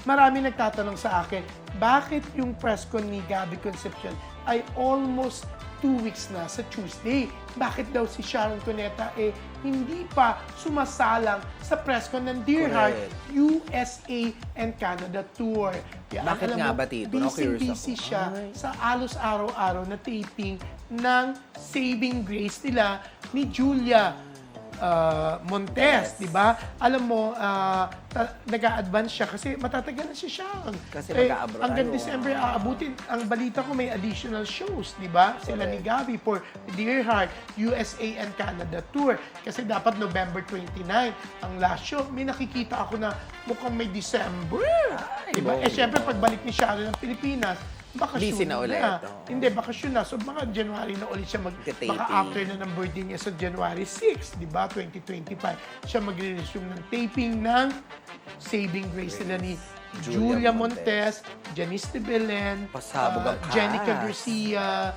marami nagtatanong sa akin, bakit yung press con ni Gabby Concepcion ay almost 2 weeks na sa Tuesday? Bakit daw si Sharon Cuneta hindi pa sumasalang sa press con ng Dear Heart USA and Canada Tour? Kaya, Bakit nga ba, Tito? Na-curious busy ako. siya sa alos araw-araw na taping ng Saving Grace nila ni Julia Montes, di ba? Alam mo, nag-a-advance siya kasi matatagal na si Sharon. Kasi mag-a-abroad. Hanggang December aabutin. Ang balita ko may additional shows, di ba? Sila ni Gabby for Dear Heart, USA and Canada Tour. Kasi dapat November 29 ang last show. May nakikita ako na mukhang may December. Di ba? Siyempre, pagbalik ni Sharon ng Pilipinas, bakasyon Busy na ulit. Hindi, bakasyon na. So, mga January na ulit siya Taping. baka after na ng birthday niya sa January 6, di ba? 2025. Siya mag-resume ng taping ng Saving Grace nila ni Julia Montes, Janice de Belen, Pasabog ang Jenica cast. Garcia,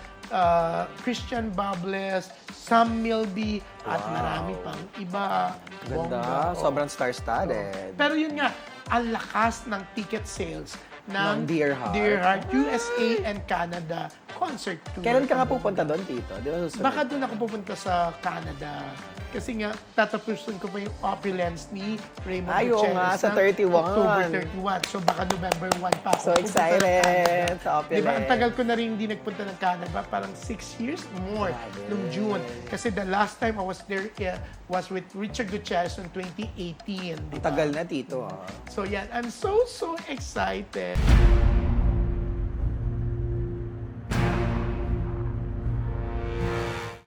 Christian Bables, Sam Milby, at marami pang iba. Ganda. Bongga. Sobrang star-studded. Pero yun nga, ang lakas ng ticket sales ng Ng Dear Heart. USA and Canada concert tour. Kailan ka nga pupunta doon, Tito? Di ba susunod? Baka doon ako pupunta sa Canada. Kasi nga, tatapusin ko pa yung opulence ni Raymond Ay, oo nga, Gutierrez sa ng 31. October 31. So baka November 1 pa ako. So pupunta ng excited Canada. sa opulence. Diba, ang tagal ko na rin hindi nagpunta ng Canada. Parang 6 years more nung June. Kasi the last time I was there was with Richard Gutierrez noong 2018. Diba? Tagal na, Tito. So yan, I'm so excited.